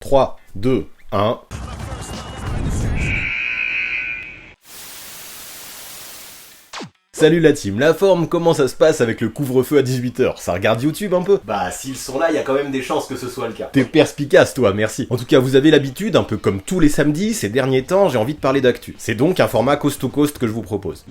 3, 2, 1... Salut la team, la forme, comment ça se passe avec le couvre-feu à 18h? Ça regarde YouTube un peu? Bah s'ils sont là, il y a quand même des chances que ce soit le cas. T'es perspicace toi, merci. En tout cas, vous avez l'habitude, un peu comme tous les samedis, ces derniers temps, j'ai envie de parler d'actu. C'est donc un format coast to coast que je vous propose.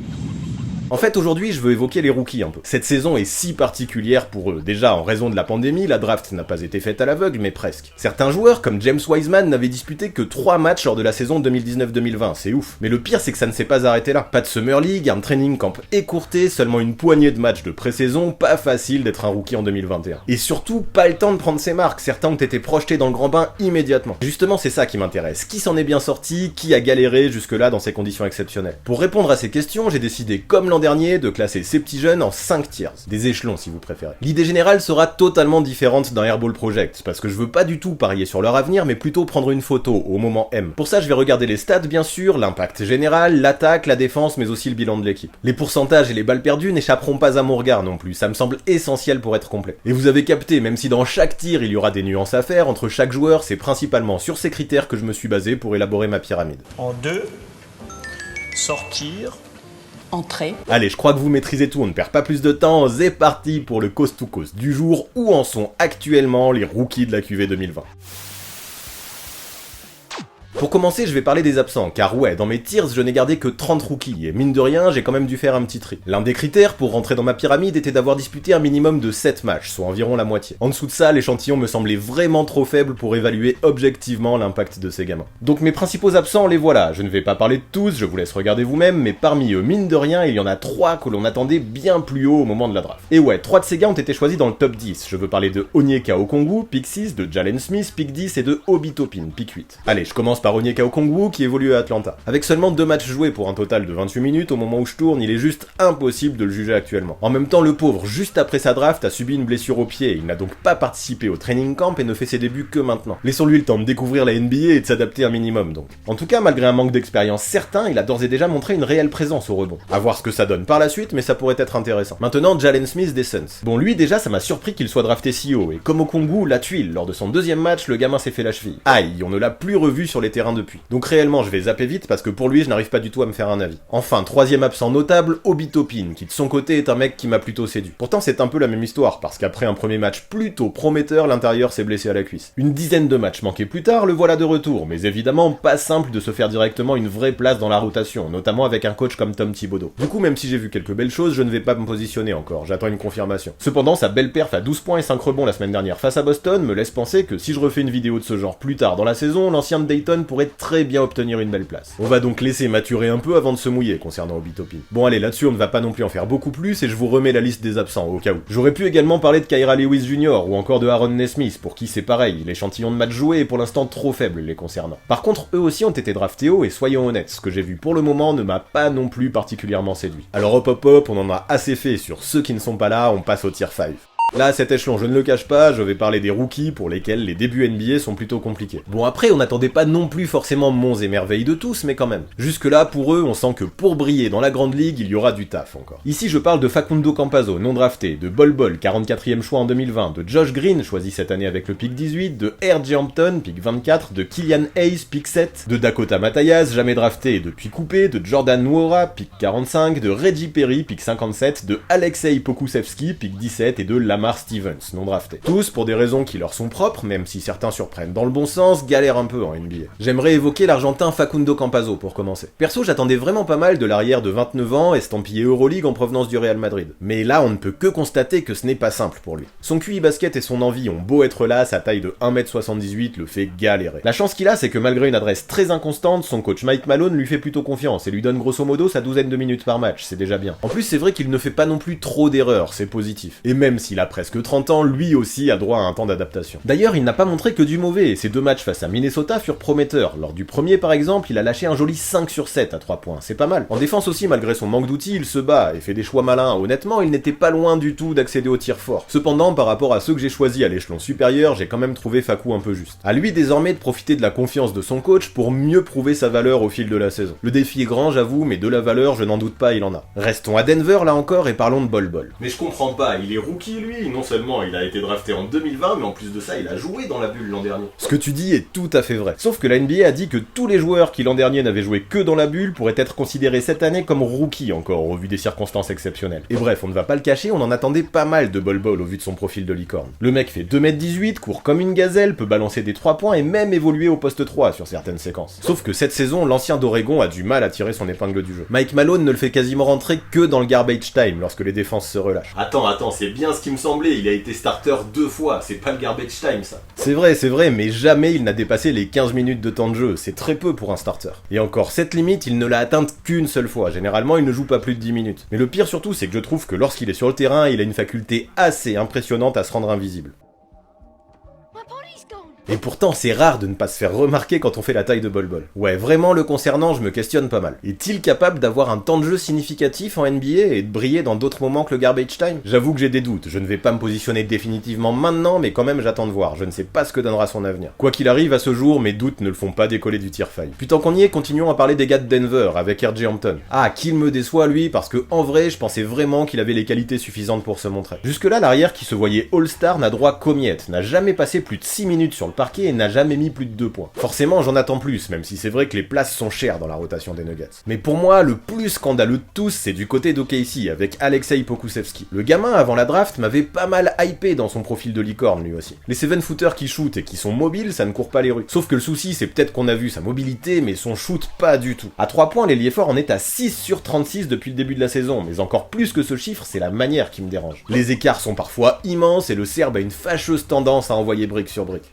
En fait, aujourd'hui, je veux évoquer les rookies un peu. Cette saison est si particulière pour eux. Déjà, en raison de la pandémie, la draft n'a pas été faite à l'aveugle, mais presque. Certains joueurs, comme James Wiseman, n'avaient disputé que 3 matchs lors de la saison 2019-2020, c'est ouf. Mais le pire, c'est que ça ne s'est pas arrêté là. Pas de Summer League, un training camp écourté, seulement une poignée de matchs de pré-saison, pas facile d'être un rookie en 2021. Et surtout, pas le temps de prendre ses marques, certains ont été projetés dans le grand bain immédiatement. Justement, c'est ça qui m'intéresse. Qui s'en est bien sorti, qui a galéré jusque-là dans ces conditions exceptionnelles? Pour répondre à ces questions, j'ai décidé, comme l'an dernier, de classer ces petits jeunes en 5 tiers, des échelons si vous préférez. L'idée générale sera totalement différente d'un Airball Project, parce que je veux pas du tout parier sur leur avenir, mais plutôt prendre une photo au moment M. Pour ça, je vais regarder les stats bien sûr, l'impact général, l'attaque, la défense, mais aussi le bilan de l'équipe. Les pourcentages et les balles perdues n'échapperont pas à mon regard non plus, ça me semble essentiel pour être complet. Et vous avez capté, même si dans chaque tir il y aura des nuances à faire, entre chaque joueur, c'est principalement sur ces critères que je me suis basé pour élaborer ma pyramide. En 2, sortir... Entrée. Allez, je crois que vous maîtrisez tout, on ne perd pas plus de temps, c'est parti pour le coast to coast du jour, où en sont actuellement les rookies de la QV 2020. Pour commencer, je vais parler des absents, car ouais, dans mes tiers, je n'ai gardé que 30 rookies, et mine de rien, j'ai quand même dû faire un petit tri. L'un des critères pour rentrer dans ma pyramide était d'avoir disputé un minimum de 7 matchs, soit environ la moitié. En dessous de ça, l'échantillon me semblait vraiment trop faible pour évaluer objectivement l'impact de ces gamins. Donc mes principaux absents, les voilà, je ne vais pas parler de tous, je vous laisse regarder vous-même, mais parmi eux, mine de rien, il y en a 3 que l'on attendait bien plus haut au moment de la draft. Et ouais, 3 de ces gars ont été choisis dans le top 10, je veux parler de Onyeka Okongwu, pick 6, de Jalen Smith, pick 10, et de Obi Toppin, pick 8. Allez, je commence par Onyeka Okongwu, qui évolue à Atlanta. Avec seulement 2 matchs joués pour un total de 28 minutes, au moment où je tourne, il est juste impossible de le juger actuellement. En même temps, le pauvre, juste après sa draft, a subi une blessure au pied, il n'a donc pas participé au training camp et ne fait ses débuts que maintenant. Laissons-lui le temps de découvrir la NBA et de s'adapter un minimum donc. En tout cas, malgré un manque d'expérience certain, il a d'ores et déjà montré une réelle présence au rebond. À voir ce que ça donne par la suite, mais ça pourrait être intéressant. Maintenant, Jalen Smith des Suns. Bon, lui déjà, ça m'a surpris qu'il soit drafté si haut, et comme Okongwu, la tuile, lors de son 2e match, le gamin s'est fait la cheville. Aïe, on ne l'a plus revu sur les terrains depuis. Donc réellement, je vais zapper vite parce que pour lui, je n'arrive pas du tout à me faire un avis. Enfin, 3e absent notable, Obi Toppin, qui de son côté est un mec qui m'a plutôt séduit. Pourtant, c'est un peu la même histoire, parce qu'après un premier match plutôt prometteur, l'intérieur s'est blessé à la cuisse. Une dizaine de matchs manqués plus tard, le voilà de retour, mais évidemment, pas simple de se faire directement une vraie place dans la rotation, notamment avec un coach comme Tom Thibodeau. Du coup, même si j'ai vu quelques belles choses, je ne vais pas me positionner encore, j'attends une confirmation. Cependant, sa belle perf à 12 points et 5 rebonds la semaine dernière face à Boston me laisse penser que si je refais une vidéo de ce genre plus tard dans la saison, l'ancien de Dayton pourrait très bien obtenir une belle place. On va donc laisser maturer un peu avant de se mouiller concernant Obi Toppin. Bon allez, là-dessus on ne va pas non plus en faire beaucoup plus et je vous remets la liste des absents au cas où. J'aurais pu également parler de Kyra Lewis Jr. ou encore de Aaron Nesmith, pour qui c'est pareil, l'échantillon de matchs joués est pour l'instant trop faible les concernant. Par contre, eux aussi ont été draftés haut et soyons honnêtes, ce que j'ai vu pour le moment ne m'a pas non plus particulièrement séduit. Alors hop, on en a assez fait sur ceux qui ne sont pas là, on passe au tier 5. Là, à cet échelon, je ne le cache pas, je vais parler des rookies pour lesquels les débuts NBA sont plutôt compliqués. Bon après, on n'attendait pas non plus forcément monts et merveilles de tous, mais quand même. Jusque là, pour eux, on sent que pour briller dans la grande ligue, il y aura du taf encore. Ici, je parle de Facundo Campazzo, non drafté, de Bol Bol, 44e choix en 2020, de Josh Green, choisi cette année avec le pick 18, de R.J. Hampton, pick 24, de Killian Hayes, pick 7, de Dakota Matayas, jamais drafté et depuis coupé, de Jordan Nwora, pick 45, de Reggie Perry, pick 57, de Alexei Pokusevski, pick 17, et de Lamar Stevens, non drafté. Tous pour des raisons qui leur sont propres, même si certains surprennent dans le bon sens, galèrent un peu en NBA. J'aimerais évoquer l'Argentin Facundo Campazzo pour commencer. Perso, j'attendais vraiment pas mal de l'arrière de 29 ans, estampillé Euroleague en provenance du Real Madrid. Mais là, on ne peut que constater que ce n'est pas simple pour lui. Son QI basket et son envie ont beau être là, sa taille de 1m78 le fait galérer. La chance qu'il a, c'est que malgré une adresse très inconstante, son coach Mike Malone lui fait plutôt confiance et lui donne grosso modo sa 12aine de minutes par match, c'est déjà bien. En plus, c'est vrai qu'il ne fait pas non plus trop d'erreurs, c'est positif. Et même s'il a presque 30 ans, lui aussi a droit à un temps d'adaptation. D'ailleurs, il n'a pas montré que du mauvais, et ses 2 matchs face à Minnesota furent prometteurs. Lors du premier, par exemple, il a lâché un joli 5 sur 7 à 3 points, c'est pas mal. En défense aussi, malgré son manque d'outils, il se bat et fait des choix malins. Honnêtement, il n'était pas loin du tout d'accéder au tir fort. Cependant, par rapport à ceux que j'ai choisis à l'échelon supérieur, j'ai quand même trouvé Facu un peu juste. À lui désormais de profiter de la confiance de son coach pour mieux prouver sa valeur au fil de la saison. Le défi est grand, j'avoue, mais de la valeur, je n'en doute pas, il en a. Restons à Denver là encore et parlons de Bol Bol. Mais je comprends pas, il est rookie lui oui, non seulement il a été drafté en 2020, mais en plus de ça, il a joué dans la bulle l'an dernier. Ce que tu dis est tout à fait vrai. Sauf que la NBA a dit que tous les joueurs qui l'an dernier n'avaient joué que dans la bulle pourraient être considérés cette année comme rookies encore, au vu des circonstances exceptionnelles. Et bref, on ne va pas le cacher, on en attendait pas mal de Bol Bol au vu de son profil de licorne. Le mec fait 2m18, court comme une gazelle, peut balancer des 3 points et même évoluer au poste 3 sur certaines séquences. Sauf que cette saison, l'ancien d'Oregon a du mal à tirer son épingle du jeu. Mike Malone ne le fait quasiment rentrer que dans le garbage time lorsque les défenses se relâchent. Attends, c'est bien ce qui me semblait, il a été starter 2 fois, c'est pas le garbage time ça. C'est vrai, mais jamais il n'a dépassé les 15 minutes de temps de jeu, c'est très peu pour un starter. Et encore, cette limite, il ne l'a atteinte qu'une seule fois, généralement il ne joue pas plus de 10 minutes. Mais le pire surtout, c'est que je trouve que lorsqu'il est sur le terrain, il a une faculté assez impressionnante à se rendre invisible. Et pourtant, c'est rare de ne pas se faire remarquer quand on fait la taille de Bol Bol. Ouais, vraiment, le concernant, je me questionne pas mal. Est-il capable d'avoir un temps de jeu significatif en NBA et de briller dans d'autres moments que le garbage time? J'avoue que j'ai des doutes, je ne vais pas me positionner définitivement maintenant, mais quand même j'attends de voir, je ne sais pas ce que donnera son avenir. Quoi qu'il arrive, à ce jour, mes doutes ne le font pas décoller du tir-faille. Puis tant qu'on y est, continuons à parler des gars de Denver, avec R.J. Hampton. Ah, qu'il me déçoit lui, parce que en vrai, je pensais vraiment qu'il avait les qualités suffisantes pour se montrer. Jusque-là, l'arrière qui se voyait All-Star n'a droit qu'aux miettes, n'a jamais passé plus de 6 minutes sur le parquet et n'a jamais mis plus de 2 points. Forcément, j'en attends plus, même si c'est vrai que les places sont chères dans la rotation des Nuggets. Mais pour moi, le plus scandaleux de tous, c'est du côté d'OKC, avec Alexei Pokusevski. Le gamin, avant la draft, m'avait pas mal hypé dans son profil de licorne, lui aussi. Les 7-footers qui shootent et qui sont mobiles, ça ne court pas les rues. Sauf que le souci, c'est peut-être qu'on a vu sa mobilité, mais son shoot, pas du tout. À 3 points, l'ailier fort en est à 6 sur 36 depuis le début de la saison, mais encore plus que ce chiffre, c'est la manière qui me dérange. Les écarts sont parfois immenses et le Serbe a une fâcheuse tendance à envoyer brique sur brique.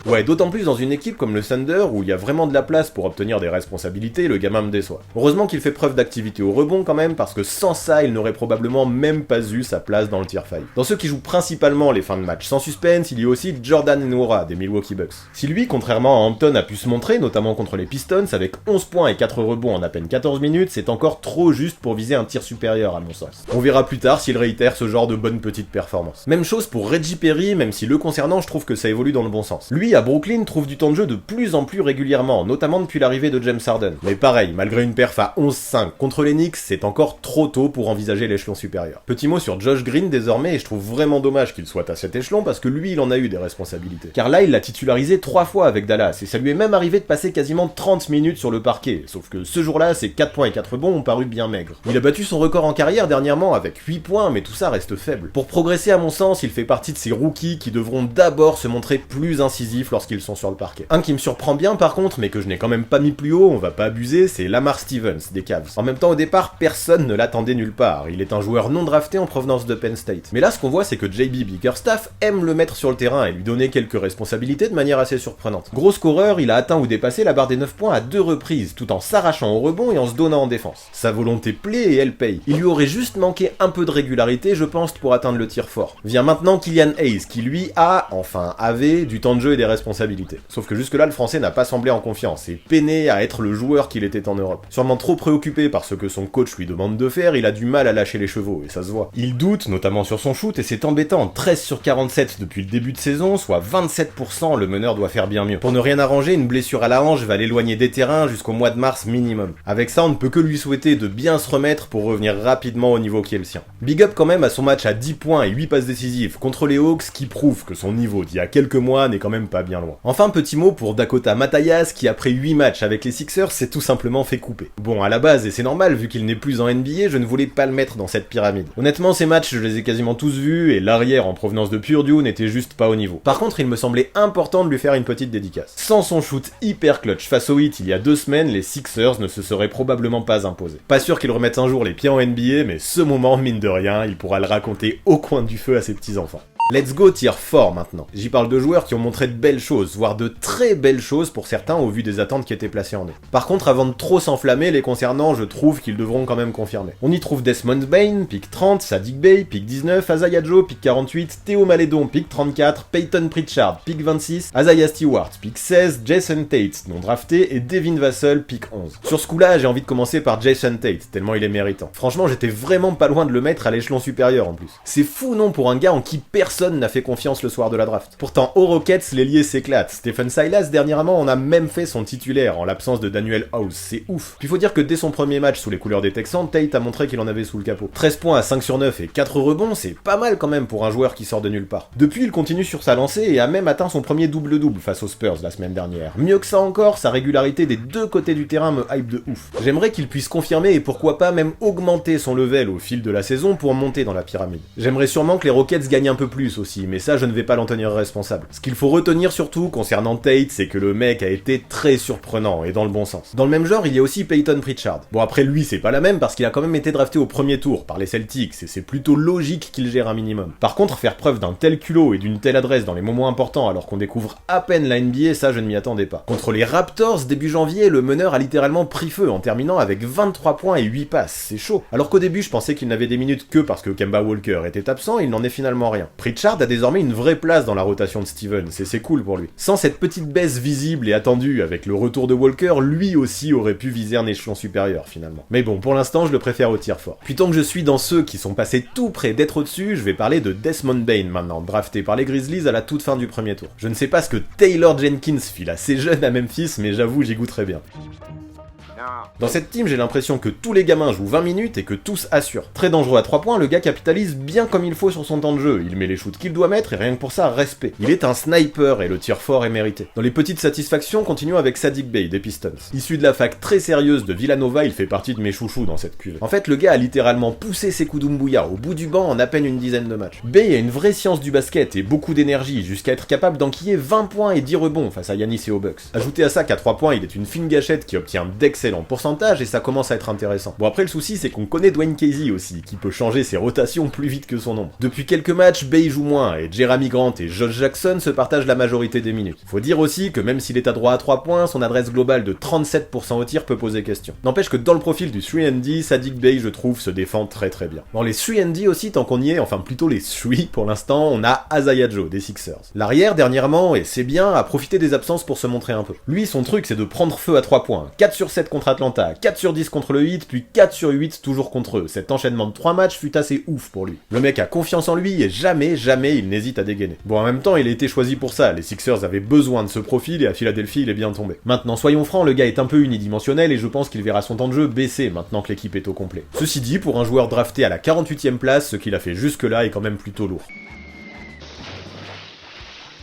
Ouais, d'autant plus dans une équipe comme le Thunder où il y a vraiment de la place pour obtenir des responsabilités, le gamin me déçoit. Heureusement qu'il fait preuve d'activité au rebond quand même, parce que sans ça, il n'aurait probablement même pas eu sa place dans le tir-faille. Dans ceux qui jouent principalement les fins de match sans suspense, il y a aussi Jordan Nwora des Milwaukee Bucks. Si lui, contrairement à Hampton, a pu se montrer, notamment contre les Pistons, avec 11 points et 4 rebonds en à peine 14 minutes, c'est encore trop juste pour viser un tir supérieur à mon sens. On verra plus tard s'il réitère ce genre de bonne petite performance. Même chose pour Reggie Perry, même si le concernant, je trouve que ça évolue dans le bon sens. Lui, à Brooklyn, trouve du temps de jeu de plus en plus régulièrement, notamment depuis l'arrivée de James Harden. Mais pareil, malgré une perf à 11-5 contre les Knicks, c'est encore trop tôt pour envisager l'échelon supérieur. Petit mot sur Josh Green désormais, et je trouve vraiment dommage qu'il soit à cet échelon parce que lui, il en a eu des responsabilités. Car là, il l'a titularisé 3 fois avec Dallas, et ça lui est même arrivé de passer quasiment 30 minutes sur le parquet, sauf que ce jour-là, ses 4 points et 4 rebonds ont paru bien maigres. Il a battu son record en carrière dernièrement avec 8 points, mais tout ça reste faible. Pour progresser à mon sens, il fait partie de ces rookies qui devront d'abord se montrer plus incisifs lorsqu'ils sont sur le parquet. Un qui me surprend bien par contre, mais que je n'ai quand même pas mis plus haut, on va pas abuser, c'est Lamar Stevens des Cavs. En même temps, au départ, personne ne l'attendait nulle part. Il est un joueur non drafté en provenance de Penn State. Mais là, ce qu'on voit, c'est que JB Bickerstaff aime le mettre sur le terrain et lui donner quelques responsabilités de manière assez surprenante. Gros scoreur, il a atteint ou dépassé la barre des 9 points à 2 reprises, tout en s'arrachant au rebond et en se donnant en défense. Sa volonté plaît et elle paye. Il lui aurait juste manqué un peu de régularité, je pense, pour atteindre le tir fort. Vient maintenant Killian Hayes, qui lui avait du temps de jeu et des responsabilités. Sauf que jusque-là, le français n'a pas semblé en confiance et peinait à être le joueur qu'il était en Europe. Sûrement trop préoccupé par ce que son coach lui demande de faire, il a du mal à lâcher les chevaux, et ça se voit. Il doute, notamment sur son shoot, et c'est embêtant. 13 sur 47 depuis le début de saison, soit 27%, le meneur doit faire bien mieux. Pour ne rien arranger, une blessure à la hanche va l'éloigner des terrains jusqu'au mois de mars minimum. Avec ça, on ne peut que lui souhaiter de bien se remettre pour revenir rapidement au niveau qui est le sien. Big up quand même à son match à 10 points et 8 passes décisives contre les Hawks, qui prouve que son niveau d'il y a quelques mois n'est quand même pas bien loin. Enfin, petit mot pour Dakota Mathias qui après 8 matchs avec les Sixers s'est tout simplement fait couper. Bon, à la base, et c'est normal vu qu'il n'est plus en NBA, je ne voulais pas le mettre dans cette pyramide. Honnêtement, ces matchs, je les ai quasiment tous vus et l'arrière en provenance de Purdue n'était juste pas au niveau. Par contre, il me semblait important de lui faire une petite dédicace. Sans son shoot hyper clutch face au Heat il y a 2 semaines, les Sixers ne se seraient probablement pas imposés. Pas sûr qu'il remette un jour les pieds en NBA, mais ce moment, mine de rien, il pourra le raconter au coin du feu à ses petits-enfants. Let's go tire fort maintenant. J'y parle de joueurs qui ont montré de belles choses, voire de très belles choses pour certains au vu des attentes qui étaient placées en eux. Par contre, avant de trop s'enflammer les concernant, je trouve qu'ils devront quand même confirmer. On y trouve Desmond Bane, pick 30, Saddiq Bey, pick 19, Isaiah Joe, pick 48, Théo Malédon, pick 34, Peyton Pritchard, pick 26, Isaiah Stewart, pick 16, Jason Tate, non drafté, et Devin Vassell, pick 11. Sur ce coup-là, j'ai envie de commencer par Jason Tate, tellement il est méritant. Franchement, j'étais vraiment pas loin de le mettre à l'échelon supérieur en plus. C'est fou non pour un gars en qui personne personne n'a fait confiance le soir de la draft. Pourtant, aux Rockets, l'ailier s'éclate. Stephen Silas, dernièrement, en a même fait son titulaire, en l'absence de Daniel House, c'est ouf. Puis faut dire que dès son premier match sous les couleurs des Texans, Tate a montré qu'il en avait sous le capot. 13 points à 5 sur 9 et 4 rebonds, c'est pas mal quand même pour un joueur qui sort de nulle part. Depuis, il continue sur sa lancée et a même atteint son premier double-double face aux Spurs la semaine dernière. Mieux que ça encore, sa régularité des deux côtés du terrain me hype de ouf. J'aimerais qu'il puisse confirmer et pourquoi pas même augmenter son level au fil de la saison pour monter dans la pyramide. J'aimerais sûrement que les Rockets gagnent un peu plus aussi, mais ça je ne vais pas l'en tenir responsable. Ce qu'il faut retenir surtout concernant Tate, c'est que le mec a été très surprenant et dans le bon sens. Dans le même genre, il y a aussi Peyton Pritchard. Bon après lui c'est pas la même parce qu'il a quand même été drafté au premier tour par les Celtics et c'est plutôt logique qu'il gère un minimum. Par contre, faire preuve d'un tel culot et d'une telle adresse dans les moments importants alors qu'on découvre à peine la NBA, ça je ne m'y attendais pas. Contre les Raptors, début janvier, le meneur a littéralement pris feu en terminant avec 23 points et 8 passes, c'est chaud. Alors qu'au début je pensais qu'il n'avait des minutes que parce que Kemba Walker était absent, il n'en est finalement rien. Pritchard a désormais une vraie place dans la rotation de Stevens et c'est cool pour lui. Sans cette petite baisse visible et attendue avec le retour de Walker, lui aussi aurait pu viser un échelon supérieur finalement. Mais bon, pour l'instant je le préfère au tir fort. Puis tant que je suis dans ceux qui sont passés tout près d'être au-dessus, je vais parler de Desmond Bane maintenant, drafté par les Grizzlies à la toute fin du premier tour. Je ne sais pas ce que Taylor Jenkins file assez jeune à Memphis, mais j'avoue j'y goûterais bien. Dans cette team, j'ai l'impression que tous les gamins jouent 20 minutes et que tous assurent. Très dangereux à 3 points, le gars capitalise bien comme il faut sur son temps de jeu. Il met les shoots qu'il doit mettre et rien que pour ça, respect. Il est un sniper et le tir fort est mérité. Dans les petites satisfactions, continuons avec Saddiq Bey des Pistons. Issu de la fac très sérieuse de Villanova, il fait partie de mes chouchous dans cette cuve. En fait, le gars a littéralement poussé ses Kudumbuya au bout du banc en à peine une dizaine de matchs. Bey a une vraie science du basket et beaucoup d'énergie, jusqu'à être capable d'enquiller 20 points et 10 rebonds face à Giannis et aux Bucks. Ajoutez à ça qu'à 3 points, il est une fine gâchette qui obtient d'excellents pourcentages et ça commence à être intéressant. Bon après le souci c'est qu'on connaît Dwayne Casey aussi, qui peut changer ses rotations plus vite que son ombre. Depuis quelques matchs, Bey joue moins et Jeremy Grant et Josh Jackson se partagent la majorité des minutes. Faut dire aussi que même s'il est adroit à 3 points, son adresse globale de 37% au tir peut poser question. N'empêche que dans le profil du 3&D, Saddiq Bey je trouve se défend très très bien. Dans les 3&D aussi, tant qu'on y est, enfin plutôt les 3 pour l'instant, on a Isaiah Joe des Sixers. L'arrière dernièrement, et c'est bien, a profité des absences pour se montrer un peu. Lui son truc c'est de prendre feu à 3 points, 4 sur 7 contre Atlanta, 4 sur 10 contre le Heat, puis 4 sur 8 toujours contre eux. Cet enchaînement de 3 matchs fut assez ouf pour lui. Le mec a confiance en lui et jamais il n'hésite à dégainer. Bon, en même temps, il a été choisi pour ça. Les Sixers avaient besoin de ce profil et à Philadelphie, il est bien tombé. Maintenant, soyons francs, le gars est un peu unidimensionnel et je pense qu'il verra son temps de jeu baisser maintenant que l'équipe est au complet. Ceci dit, pour un joueur drafté à la 48e place, ce qu'il a fait jusque-là est quand même plutôt lourd.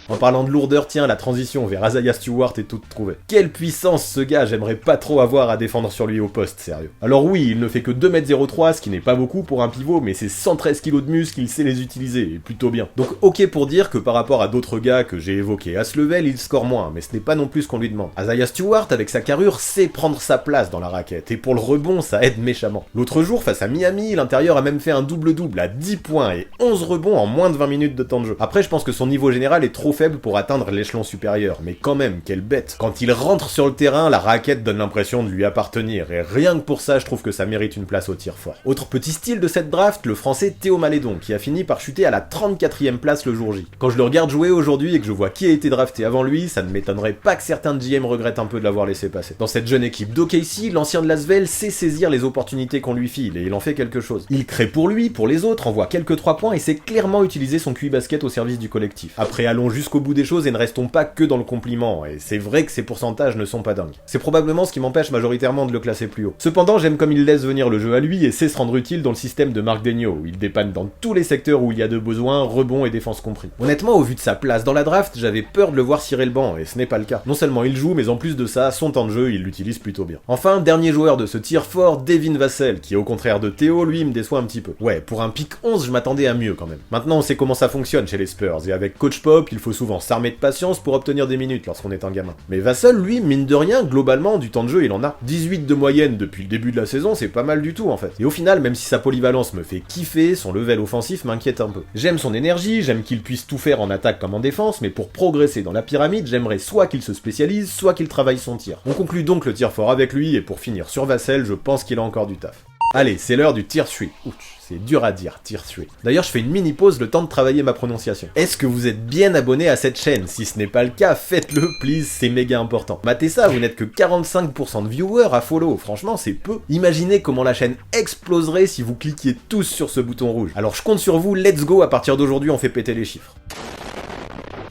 En parlant de lourdeur, tiens, la transition vers Isaiah Stewart est toute trouvée. Quelle puissance ce gars, j'aimerais pas trop avoir à défendre sur lui au poste, sérieux. Alors oui, il ne fait que 2m03, ce qui n'est pas beaucoup pour un pivot, mais c'est 113 kg de muscle, il sait les utiliser, et plutôt bien. Donc ok pour dire que par rapport à d'autres gars que j'ai évoqués à ce level, il score moins, mais ce n'est pas non plus ce qu'on lui demande. Isaiah Stewart, avec sa carrure, sait prendre sa place dans la raquette, et pour le rebond, ça aide méchamment. L'autre jour, face à Miami, l'intérieur a même fait un double-double à 10 points et 11 rebonds en moins de 20 minutes de temps de jeu. Après, je pense que son niveau général est trop faible pour atteindre l'échelon supérieur, mais quand même, quelle bête. Quand il rentre sur le terrain, la raquette donne l'impression de lui appartenir, et rien que pour ça, je trouve que ça mérite une place au tir fort. Autre petit style de cette draft, le français Théo Malédon, qui a fini par chuter à la 34e place le jour J. Quand je le regarde jouer aujourd'hui et que je vois qui a été drafté avant lui, ça ne m'étonnerait pas que certains GM regrettent un peu de l'avoir laissé passer. Dans cette jeune équipe d'OKC, l'ancien de Lasvel sait saisir les opportunités qu'on lui file, et il en fait quelque chose. Il crée pour lui, pour les autres, envoie quelques 3 points et sait clairement utiliser son QI basket au service du collectif. Après, allons jusqu'au bout des choses et ne restons pas que dans le compliment, et c'est vrai que ses pourcentages ne sont pas dingues. C'est probablement ce qui m'empêche majoritairement de le classer plus haut. Cependant, j'aime comme il laisse venir le jeu à lui et sait se rendre utile dans le système de Marc Daigneault, où il dépanne dans tous les secteurs où il y a de besoin, rebond et défense compris. Honnêtement, au vu de sa place dans la draft, j'avais peur de le voir cirer le banc, et ce n'est pas le cas. Non seulement il joue, mais en plus de ça, son temps de jeu, il l'utilise plutôt bien. Enfin, dernier joueur de ce tir fort, Devin Vassell, qui au contraire de Théo, lui, me déçoit un petit peu. Ouais, pour un pick 11, je m'attendais à mieux quand même. Maintenant, on sait comment ça fonctionne chez les Spurs, et avec Coach Pop, il faut souvent s'armer de patience pour obtenir des minutes lorsqu'on est un gamin. Mais Vassell, lui, mine de rien, globalement, du temps de jeu, il en a. 18 de moyenne depuis le début de la saison, c'est pas mal du tout en fait. Et au final, même si sa polyvalence me fait kiffer, son level offensif m'inquiète un peu. J'aime son énergie, j'aime qu'il puisse tout faire en attaque comme en défense, mais pour progresser dans la pyramide, j'aimerais soit qu'il se spécialise, soit qu'il travaille son tir. On conclut donc le tir fort avec lui, et pour finir sur Vassell, je pense qu'il a encore du taf. Allez, c'est l'heure du Tier 3. Ouch, c'est dur à dire, Tier 3. D'ailleurs, je fais une mini pause, le temps de travailler ma prononciation. Est-ce que vous êtes bien abonné à cette chaîne? Si ce n'est pas le cas, faites-le, please, c'est méga important. Matez ça, vous n'êtes que 45% de viewers à follow, franchement, c'est peu. Imaginez comment la chaîne exploserait si vous cliquiez tous sur ce bouton rouge. Alors je compte sur vous, let's go, à partir d'aujourd'hui, on fait péter les chiffres.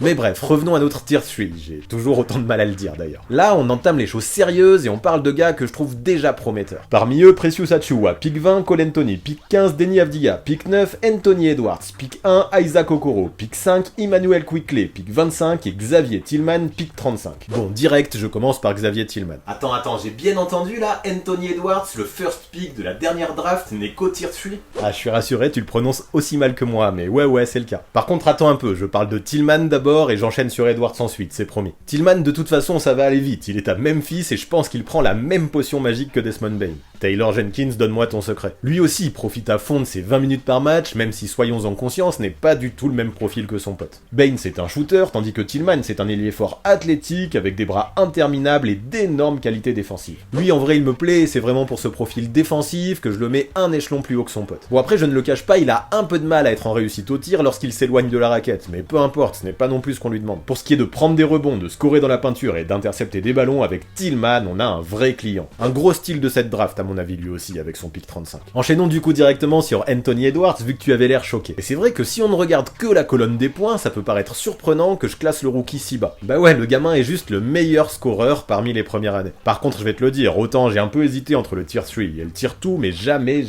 Mais bref, revenons à notre Tier 3, j'ai toujours autant de mal à le dire d'ailleurs. Là, on entame les choses sérieuses et on parle de gars que je trouve déjà prometteurs. Parmi eux, Precious Achiuwa, pick 20, Cole Anthony, pick 15, Deni Avdija, pick 9, Anthony Edwards, pick 1, Isaac Okoro, pick 5, Immanuel Quickley, pick 25 et Xavier Tillman, pick 35. Bon, direct, je commence par Xavier Tillman. Attends, j'ai bien entendu là, Anthony Edwards, le first pick de la dernière draft, n'est qu'au Tier 3. Ah, je suis rassuré, tu le prononces aussi mal que moi, mais ouais, c'est le cas. Par contre, attends un peu, je parle de Tillman d'abord, et j'enchaîne sur Edwards ensuite, c'est promis. Tillman, de toute façon, ça va aller vite, il est à Memphis et je pense qu'il prend la même potion magique que Desmond Bane. Taylor Jenkins, donne-moi ton secret. Lui aussi profite à fond de ses 20 minutes par match, même si, soyons en conscience, n'est pas du tout le même profil que son pote. Bane, c'est un shooter, tandis que Tillman, c'est un ailier fort athlétique, avec des bras interminables et d'énormes qualités défensives. Lui, en vrai, il me plaît, c'est vraiment pour ce profil défensif que je le mets un échelon plus haut que son pote. Bon, après, je ne le cache pas, il a un peu de mal à être en réussite au tir lorsqu'il s'éloigne de la raquette, mais peu importe, ce n'est pas non plus ce qu'on lui demande. Pour ce qui est de prendre des rebonds, de scorer dans la peinture et d'intercepter des ballons, avec Tillman, on a un vrai client. Un gros style de cette draft, à mon avis, lui aussi, avec son pick 35. Enchaînons du coup directement sur Anthony Edwards, vu que tu avais l'air choqué. Et c'est vrai que si on ne regarde que la colonne des points, ça peut paraître surprenant que je classe le rookie si bas. Bah ouais, le gamin est juste le meilleur scoreur parmi les premières années. Par contre, je vais te le dire, autant j'ai un peu hésité entre le Tier 3 et le Tier 2, mais jamais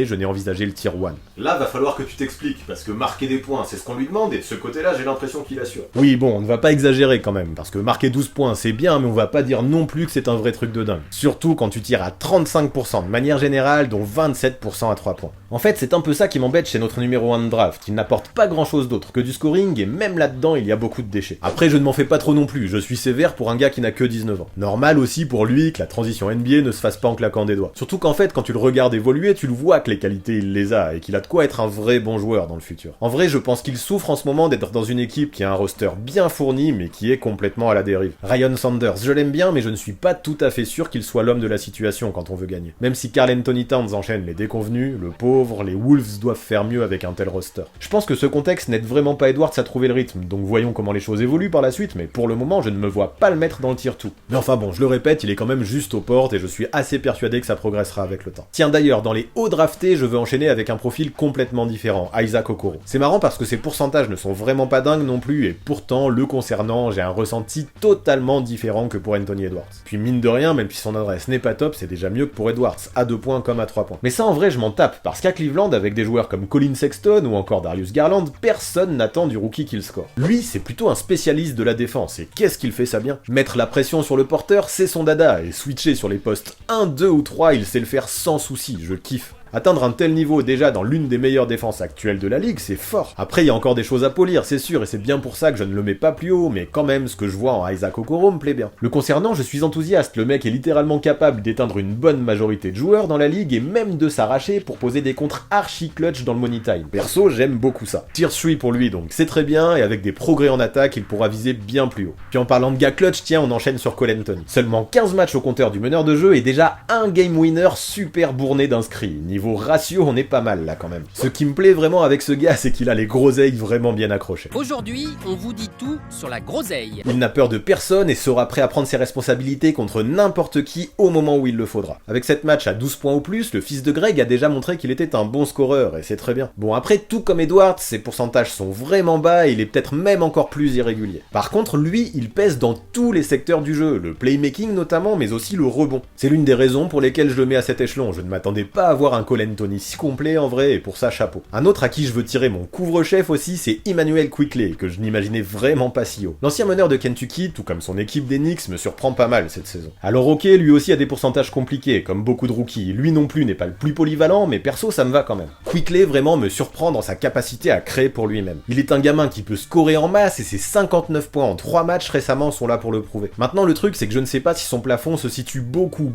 je n'ai envisagé le Tier 1. Là, va falloir que tu t'expliques, parce que marquer des points, c'est ce qu'on lui demande, et de ce côté-là, j'ai l'impression qu'il assure. Oui, bon, on ne va pas exagérer quand même, parce que marquer 12 points, c'est bien, mais on va pas dire non plus que c'est un vrai truc de dingue. Surtout quand tu tires à 35% de manière générale, dont 27% à 3 points. En fait, c'est un peu ça qui m'embête chez notre numéro 1 de draft, il n'apporte pas grand chose d'autre que du scoring, et même là-dedans, il y a beaucoup de déchets. Après, je ne m'en fais pas trop non plus, je suis sévère pour un gars qui n'a que 19 ans. Normal aussi pour lui que la transition NBA ne se fasse pas en claquant des doigts. Surtout qu'en fait, quand tu le regardes évoluer, tu le vois que les qualités, il les a, et qu'il a de quoi être un vrai bon joueur dans le futur. En vrai, je pense qu'il souffre en ce moment d'être dans une équipe qui a un roster bien fourni, mais qui est complètement à la dérive. Ryan Saunders, je l'aime bien, mais je ne suis pas tout à fait sûr qu'il soit l'homme de la situation quand on veut gagner. Même si Karl Anthony Towns enchaîne les déconvenus, le pauvre, les Wolves doivent faire mieux avec un tel roster. Je pense que ce contexte n'aide vraiment pas Edwards à trouver le rythme, donc voyons comment les choses évoluent par la suite, mais pour le moment, je ne me vois pas le mettre dans le Tier 2. Mais enfin bon, je le répète, il est quand même juste aux portes et je suis assez persuadé que ça progressera avec le temps. Tiens d'ailleurs, dans les hauts draftés, je veux enchaîner avec un profil complètement différent, Isaac Okoro. C'est marrant parce que ses pourcentages ne sont vraiment pas dingues non plus, et pourtant, le concernant, j'ai un ressenti totalement différent que pour Anthony Edwards. Puis mine de rien, même si son adresse n'est pas top, c'est déjà mieux que pour Edwards, à 2 points comme à 3 points. Mais ça en vrai je m'en tape, parce qu'à Cleveland, avec des joueurs comme Colin Sexton ou encore Darius Garland, personne n'attend du rookie qu'il score. Lui, c'est plutôt un spécialiste de la défense, et qu'est-ce qu'il fait ça bien? Mettre la pression sur le porteur, c'est son dada, et switcher sur les postes 1, 2 ou 3, il sait le faire sans souci, je kiffe. Atteindre un tel niveau déjà dans l'une des meilleures défenses actuelles de la ligue, c'est fort. Après, il y a encore des choses à polir, c'est sûr, et c'est bien pour ça que je ne le mets pas plus haut, mais quand même, ce que je vois en Isaac Okoro me plaît bien. Le concernant, je suis enthousiaste, le mec est littéralement capable d'éteindre une bonne majorité de joueurs dans la ligue, et même de s'arracher pour poser des contres archi clutch dans le money time. Perso, j'aime beaucoup ça. Tier 3 pour lui donc, c'est très bien, et avec des progrès en attaque, il pourra viser bien plus haut. Puis en parlant de gars clutch, tiens, on enchaîne sur Cole Anthony. Seulement 15 matchs au compteur du meneur de jeu, et déjà un game winner super bourné d'inscrits. Niveau ratio, on est pas mal là quand même. Ce qui me plaît vraiment avec ce gars, c'est qu'il a les groseilles vraiment bien accrochées. Aujourd'hui, on vous dit tout sur la groseille. Il n'a peur de personne et sera prêt à prendre ses responsabilités contre n'importe qui au moment où il le faudra. Avec cette match à 12 points ou plus, le fils de Greg a déjà montré qu'il était un bon scoreur et c'est très bien. Bon après, tout comme Edwards, ses pourcentages sont vraiment bas et il est peut-être même encore plus irrégulier. Par contre, lui, il pèse dans tous les secteurs du jeu, le playmaking notamment, mais aussi le rebond. C'est l'une des raisons pour lesquelles je le mets à cet échelon. Je ne m'attendais pas à voir un Cole Anthony si complet en vrai, et pour ça chapeau. Un autre à qui je veux tirer mon couvre-chef aussi, c'est Immanuel Quickley, que je n'imaginais vraiment pas si haut. L'ancien meneur de Kentucky, tout comme son équipe des Knicks, me surprend pas mal cette saison. Alors ok, lui aussi a des pourcentages compliqués, comme beaucoup de rookies, lui non plus n'est pas le plus polyvalent, mais perso ça me va quand même. Quickley vraiment me surprend dans sa capacité à créer pour lui-même. Il est un gamin qui peut scorer en masse, et ses 59 points en 3 matchs récemment sont là pour le prouver. Maintenant le truc c'est que je ne sais pas si son plafond se situe beaucoup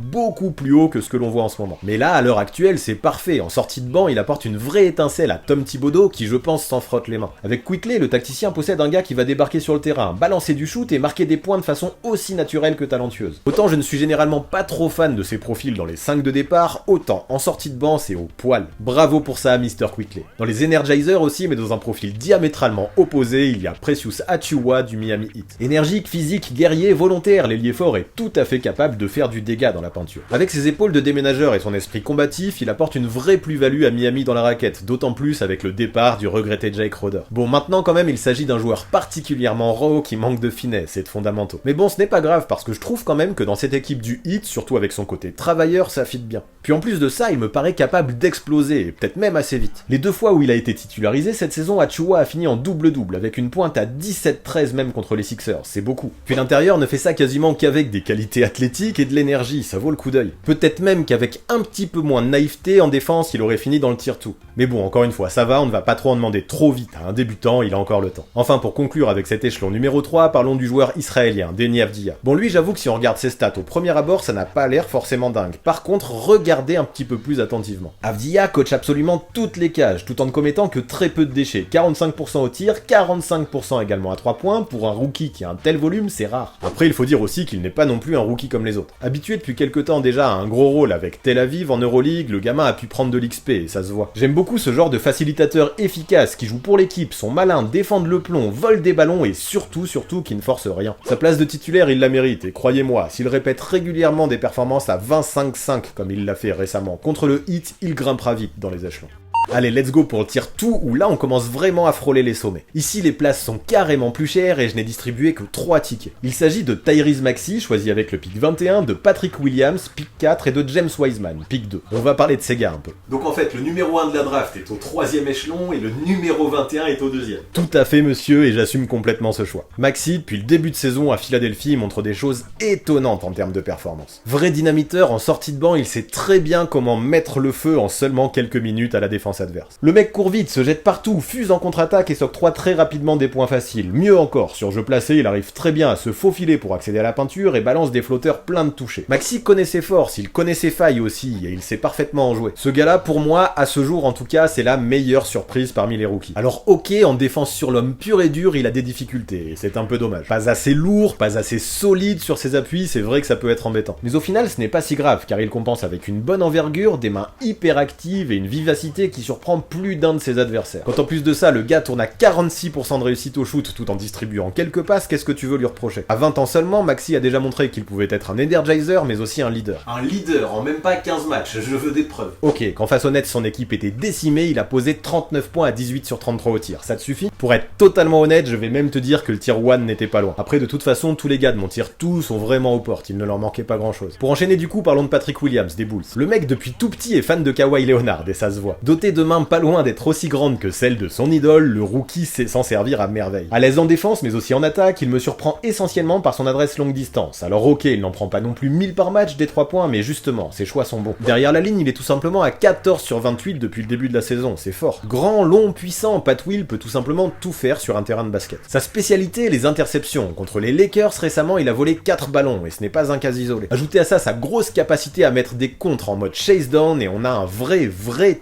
plus haut que ce que l'on voit en ce moment. Mais là, à l'heure actuelle, c'est parfait, en sortie de banc il apporte une vraie étincelle à Tom Thibodeau qui je pense s'en frotte les mains. Avec Quickley, le tacticien possède un gars qui va débarquer sur le terrain, balancer du shoot et marquer des points de façon aussi naturelle que talentueuse. Autant je ne suis généralement pas trop fan de ses profils dans les 5 de départ, autant en sortie de banc c'est au poil. Bravo pour ça à Mr. Quickley. Dans les Energizers aussi, mais dans un profil diamétralement opposé, il y a Precious Achiuwa du Miami Heat. Énergique, physique, guerrier, volontaire, l'ailier fort est tout à fait capable de faire du dégât dans la peinture. Avec ses épaules de déménageur et son esprit combatif, il apporte une vraie plus-value à Miami dans la raquette, d'autant plus avec le départ du regretté Jake Roder. Bon, maintenant quand même il s'agit d'un joueur particulièrement raw qui manque de finesse et de fondamentaux. Mais bon, ce n'est pas grave parce que je trouve quand même que dans cette équipe du Heat, surtout avec son côté travailleur, ça fit bien. Puis en plus de ça, il me paraît capable d'exploser, et peut-être même assez vite. Les 2 fois où il a été titularisé cette saison, Achiuwa a fini en double-double, avec une pointe à 17-13 même contre les Sixers, c'est beaucoup. Puis l'intérieur ne fait ça quasiment qu'avec des qualités athlétiques et de l'énergie, ça vaut le coup d'œil. Peut-être même qu'avec un petit peu moins de naïveté en défense, il aurait fini dans le tier-2. Mais bon, encore une fois, ça va, on ne va pas trop en demander trop vite à un débutant, il a encore le temps. Enfin, pour conclure avec cet échelon numéro 3, parlons du joueur israélien, Deni Avdija. Bon, lui, j'avoue que si on regarde ses stats au premier abord, ça n'a pas l'air forcément dingue. Par contre, regardez un petit peu plus attentivement. Avdija coach absolument toutes les cages, tout en ne commettant que très peu de déchets. 45% au tir, 45% également à 3 points. Pour un rookie qui a un tel volume, c'est rare. Après, il faut dire aussi qu'il n'est pas non plus un rookie comme les autres. Habitué depuis quelques temps déjà à un gros rôle avec Tel Aviv en Euroleague, le gamin a pu prendre de l'XP et ça se voit. J'aime beaucoup ce genre de facilitateur efficace qui joue pour l'équipe, sont malins, défendent le plomb, volent des ballons et surtout qui ne force rien. Sa place de titulaire, il la mérite et croyez-moi, s'il répète régulièrement des performances à 25-5 comme il l'a fait récemment contre le Heat, il grimpera vite dans les échelons. Allez, let's go pour le tier 2 où là on commence vraiment à frôler les sommets. Ici les places sont carrément plus chères et je n'ai distribué que 3 tickets. Il s'agit de Tyrese Maxey, choisi avec le pick 21, de Patrick Williams, pick 4 et de James Wiseman, pick 2. On va parler de ces gars un peu. Donc en fait le numéro 1 de la draft est au 3e échelon et le numéro 21 est au 2e. Tout à fait monsieur et j'assume complètement ce choix. Maxey, depuis le début de saison à Philadelphie, montre des choses étonnantes en termes de performance. Vrai dynamiteur, en sortie de banc, il sait très bien comment mettre le feu en seulement quelques minutes à la défense adverse. Le mec court vite, se jette partout, fuse en contre-attaque et s'octroie très rapidement des points faciles. Mieux encore, sur jeu placé, il arrive très bien à se faufiler pour accéder à la peinture et balance des flotteurs pleins de touchés. Maxey connaît ses forces, il connaît ses failles aussi, et il sait parfaitement en jouer. Ce gars-là, pour moi, à ce jour en tout cas, c'est la meilleure surprise parmi les rookies. Alors ok, en défense sur l'homme pur et dur, il a des difficultés, et c'est un peu dommage. Pas assez lourd, pas assez solide sur ses appuis, c'est vrai que ça peut être embêtant. Mais au final, ce n'est pas si grave, car il compense avec une bonne envergure, des mains hyper actives et une vivacité qui surprend plus d'un de ses adversaires. Quand en plus de ça, le gars tourne à 46% de réussite au shoot tout en distribuant quelques passes, qu'est-ce que tu veux lui reprocher? À 20 ans seulement, Maxey a déjà montré qu'il pouvait être un energizer, mais aussi un leader. Un leader en même pas 15 matchs, je veux des preuves. Ok, quand face au Nets, son équipe était décimée, il a posé 39 points à 18 sur 33 au tir. Ça te suffit? Pour être totalement honnête, je vais même te dire que le tier 1 n'était pas loin. Après, de toute façon, tous les gars de mon tier 2 sont vraiment aux portes, il ne leur manquait pas grand chose. Pour enchaîner du coup, parlons de Patrick Williams, des Bulls. Le mec, depuis tout petit, est fan de Kawhi Leonard, et ça se voit. Doté de mains pas loin d'être aussi grande que celle de son idole, le rookie sait s'en servir à merveille. À l'aise en défense, mais aussi en attaque, il me surprend essentiellement par son adresse longue distance. Alors ok, il n'en prend pas non plus 1000 par match des 3 points, mais justement, ses choix sont bons. Derrière la ligne, il est tout simplement à 14 sur 28 depuis le début de la saison, c'est fort. Grand, long, puissant, Pat Will peut tout simplement tout faire sur un terrain de basket. Sa spécialité, les interceptions. Contre les Lakers récemment, il a volé 4 ballons, et ce n'est pas un cas isolé. Ajoutez à ça sa grosse capacité à mettre des contres en mode chase down, et on a un vrai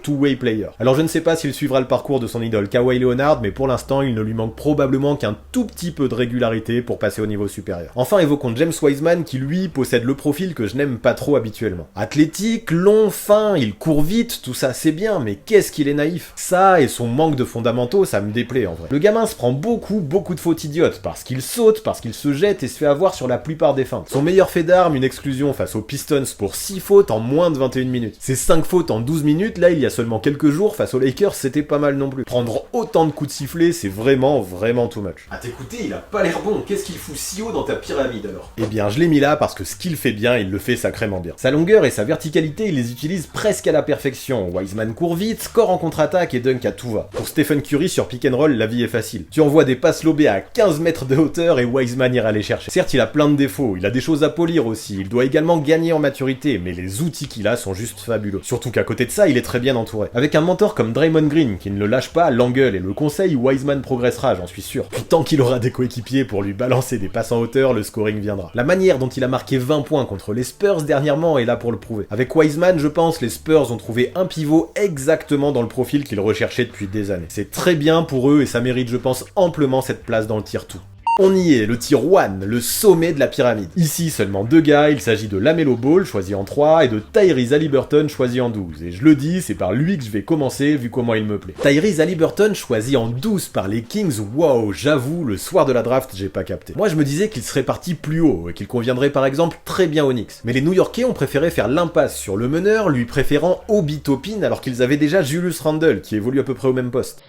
two-way player. Alors je ne sais pas s'il suivra le parcours de son idole Kawhi Leonard, mais pour l'instant il ne lui manque probablement qu'un tout petit peu de régularité pour passer au niveau supérieur. Enfin évoquons James Wiseman qui lui possède le profil que je n'aime pas trop habituellement. Athlétique, long, fin, il court vite, tout ça c'est bien, mais qu'est-ce qu'il est naïf. Ça et son manque de fondamentaux, ça me déplaît en vrai. Le gamin se prend beaucoup de fautes idiotes, parce qu'il saute, parce qu'il se jette et se fait avoir sur la plupart des feintes. Son meilleur fait d'armes, une exclusion face aux Pistons pour 6 fautes en moins de 21 minutes. Ces 5 fautes en 12 minutes, là il y a seulement quelques jours, face aux Lakers, c'était pas mal non plus. Prendre autant de coups de sifflet, c'est vraiment too much. À t'écouter, il a pas l'air bon, qu'est-ce qu'il fout si haut dans ta pyramide alors? Eh bien, je l'ai mis là parce que ce qu'il fait bien, il le fait sacrément bien. Sa longueur et sa verticalité, il les utilise presque à la perfection. Wiseman court vite, score en contre-attaque et dunk à tout va. Pour Stephen Curry sur pick and roll, la vie est facile. Tu envoies des passes lobées à 15 mètres de hauteur et Wiseman ira les chercher. Certes, il a plein de défauts, il a des choses à polir aussi, il doit également gagner en maturité, mais les outils qu'il a sont juste fabuleux. Surtout qu'à côté de ça, il est très bien entouré. Avec un un mentor comme Draymond Green qui ne le lâche pas, l'engueule et le conseil, Wiseman progressera, j'en suis sûr. Puis tant qu'il aura des coéquipiers pour lui balancer des passes en hauteur, le scoring viendra. La manière dont il a marqué 20 points contre les Spurs dernièrement est là pour le prouver. Avec Wiseman, je pense, les Spurs ont trouvé un pivot exactement dans le profil qu'ils recherchaient depuis des années. C'est très bien pour eux et ça mérite, je pense, amplement cette place dans le tier 2. On y est, le tier 1, le sommet de la pyramide. Ici, seulement 2 gars, il s'agit de LaMelo Ball, choisi en 3, et de Tyrese Haliburton, choisi en 12. Et je le dis, c'est par lui que je vais commencer, vu comment il me plaît. Tyrese Haliburton, choisi en 12 par les Kings, wow, j'avoue, le soir de la draft, j'ai pas capté. Moi, je me disais qu'il serait parti plus haut, et qu'il conviendrait par exemple très bien aux Knicks. Mais les New-Yorkais ont préféré faire l'impasse sur le meneur, lui préférant Obi Toppin, alors qu'ils avaient déjà Julius Randle, qui évolue à peu près au même poste.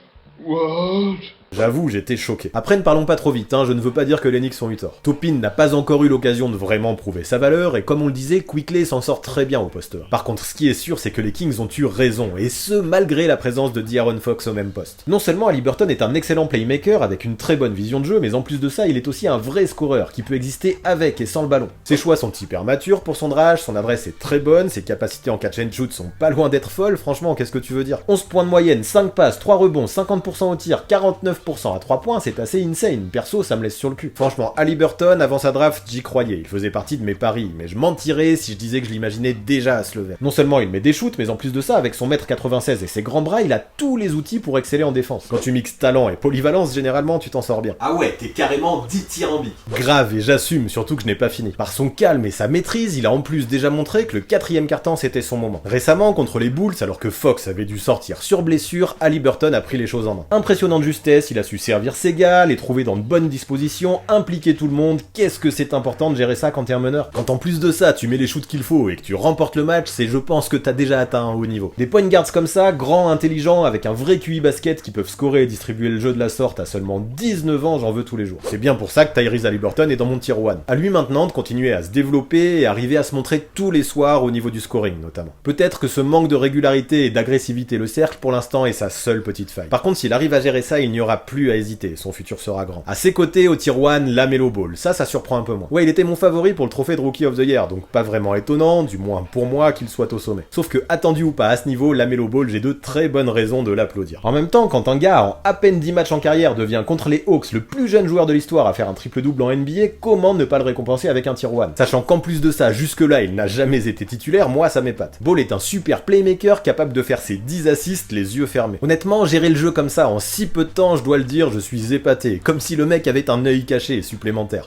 What? J'avoue, j'étais choqué. Après, ne parlons pas trop vite, je ne veux pas dire que les Knicks ont eu tort. Toppin n'a pas encore eu l'occasion de vraiment prouver sa valeur, et comme on le disait, Quickley s'en sort très bien au poste 1. Par contre, ce qui est sûr, c'est que les Kings ont eu raison, et ce, malgré la présence de De'Aaron Fox au même poste. Non seulement Haliburton est un excellent playmaker, avec une très bonne vision de jeu, mais en plus de ça, il est aussi un vrai scoreur, qui peut exister avec et sans le ballon. Ses choix sont hyper matures pour son âge, son adresse est très bonne, ses capacités en catch and shoot sont pas loin d'être folles, franchement, qu'est-ce que tu veux dire? 11 points de moyenne, 5 passes, 3 rebonds, 50% au tir, 49% à 3 points, c'est assez insane, perso ça me laisse sur le cul. Franchement, Haliburton, avant sa draft, j'y croyais, il faisait partie de mes paris, mais je mentirais si je disais que je l'imaginais déjà à ce level. Non seulement il met des shoots, mais en plus de ça, avec son 1m96 et ses grands bras, il a tous les outils pour exceller en défense. Quand tu mixes talent et polyvalence, généralement tu t'en sors bien. Ah ouais, t'es carrément dithyrambique. Grave, et j'assume, surtout que je n'ai pas fini. Par son calme et sa maîtrise, il a en plus déjà montré que le 4ème quart-temps c'était son moment. Récemment, contre les Bulls, alors que Fox avait dû sortir sur blessure, Haliburton a pris les choses en main. Impressionnante justesse, il a su servir ses gars, les trouver dans de bonnes dispositions, impliquer tout le monde, qu'est-ce que c'est important de gérer ça quand t'es un meneur. Quand en plus de ça, tu mets les shoots qu'il faut et que tu remportes le match, c'est je pense que t'as déjà atteint un haut niveau. Des point guards comme ça, grands, intelligents, avec un vrai QI basket qui peuvent scorer et distribuer le jeu de la sorte à seulement 19 ans, j'en veux tous les jours. C'est bien pour ça que Tyrese Haliburton est dans mon tier 1. À lui maintenant de continuer à se développer et arriver à se montrer tous les soirs au niveau du scoring notamment. Peut-être que ce manque de régularité et d'agressivité le cercle pour l'instant est sa seule petite faille. Par contre, s'il arrive à gérer ça, il n'y aura plus à hésiter, son futur sera grand. À ses côtés, au tier 1, LaMelo Ball. Ça surprend un peu moins. Ouais, il était mon favori pour le trophée de Rookie of the Year, donc pas vraiment étonnant, du moins pour moi, qu'il soit au sommet. Sauf que, attendu ou pas à ce niveau, LaMelo Ball, j'ai de très bonnes raisons de l'applaudir. En même temps, quand un gars en à peine 10 matchs en carrière devient contre les Hawks le plus jeune joueur de l'histoire à faire un triple-double en NBA, comment ne pas le récompenser avec un tier 1? Sachant qu'en plus de ça, jusque-là, il n'a jamais été titulaire, moi ça m'épate. Ball est un super playmaker capable de faire ses 10 assists les yeux fermés. Honnêtement, gérer le jeu comme ça en si peu de temps, je dois le dire, je suis épaté. Comme si le mec avait un œil caché et supplémentaire.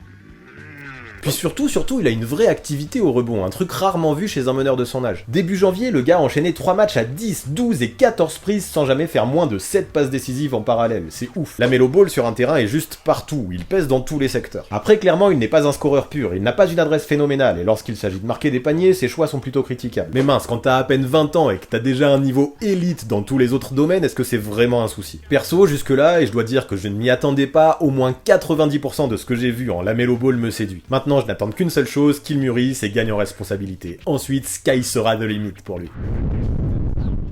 Puis surtout, il a une vraie activité au rebond, un truc rarement vu chez un meneur de son âge. Début janvier, le gars a enchaîné 3 matchs à 10, 12 et 14 prises sans jamais faire moins de 7 passes décisives en parallèle, c'est ouf. LaMelo Ball sur un terrain est juste partout, il pèse dans tous les secteurs. Après, clairement, il n'est pas un scoreur pur, il n'a pas une adresse phénoménale, et lorsqu'il s'agit de marquer des paniers, ses choix sont plutôt critiquables. Mais mince, quand t'as à peine 20 ans et que t'as déjà un niveau élite dans tous les autres domaines, est-ce que c'est vraiment un souci? Perso, jusque-là, et je dois dire que je ne m'y attendais pas, au moins 90% de ce que j'ai vu en LaMelo Ball me séduit. Maintenant, je n'attends qu'une seule chose, qu'il mûrisse et gagne en responsabilité. Ensuite, sky sera de limite pour lui.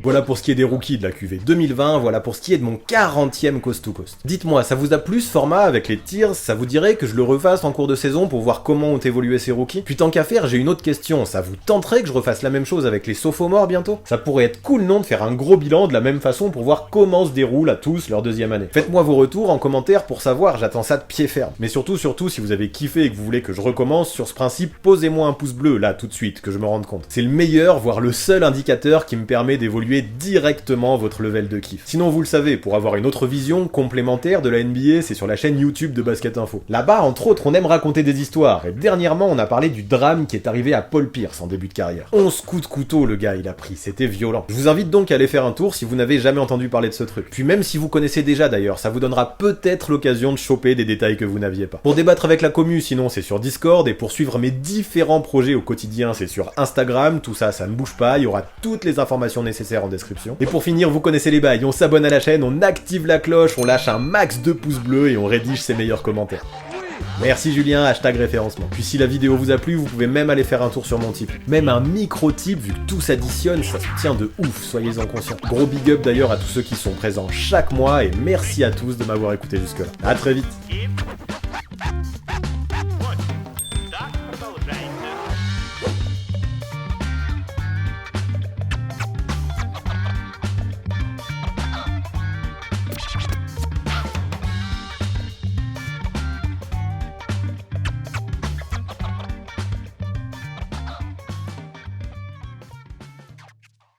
Voilà pour ce qui est des rookies de la QV 2020, voilà pour ce qui est de mon 40e Coast to Coast. Dites-moi, ça vous a plu ce format avec les tiers? Ça vous dirait que je le refasse en cours de saison pour voir comment ont évolué ces rookies? Puis tant qu'à faire, j'ai une autre question, ça vous tenterait que je refasse la même chose avec les sophomores bientôt? Ça pourrait être cool non de faire un gros bilan de la même façon pour voir comment se déroule à tous leur deuxième année. Faites-moi vos retours en commentaire pour savoir, j'attends ça de pied ferme. Mais surtout, si vous avez kiffé et que vous voulez que je recommence sur ce principe, posez-moi un pouce bleu là tout de suite, que je me rende compte. C'est le meilleur, voire le seul indicateur qui me permet d'évoluer directement votre level de kiff. Sinon, vous le savez, pour avoir une autre vision complémentaire de la NBA, c'est sur la chaîne YouTube de Basket Info. Là-bas, entre autres, on aime raconter des histoires, et dernièrement, on a parlé du drame qui est arrivé à Paul Pierce en début de carrière. 11 coups de couteau, le gars, il a pris, c'était violent. Je vous invite donc à aller faire un tour si vous n'avez jamais entendu parler de ce truc. Puis même si vous connaissez déjà d'ailleurs, ça vous donnera peut-être l'occasion de choper des détails que vous n'aviez pas. Pour débattre avec la commu, sinon, c'est sur Discord, et pour suivre mes différents projets au quotidien, c'est sur Instagram, tout ça, ça ne bouge pas, il y aura toutes les informations nécessaires en description. Et pour finir, vous connaissez les bails, on s'abonne à la chaîne, on active la cloche, on lâche un max de pouces bleus et on rédige ses meilleurs commentaires. Merci Julien, #référencement. Puis si la vidéo vous a plu, vous pouvez même aller faire un tour sur mon Tipeee. Même un micro-tip, vu que tout s'additionne, ça soutient de ouf, soyez-en conscients. Gros big up d'ailleurs à tous ceux qui sont présents chaque mois et merci à tous de m'avoir écouté jusque-là. À très vite.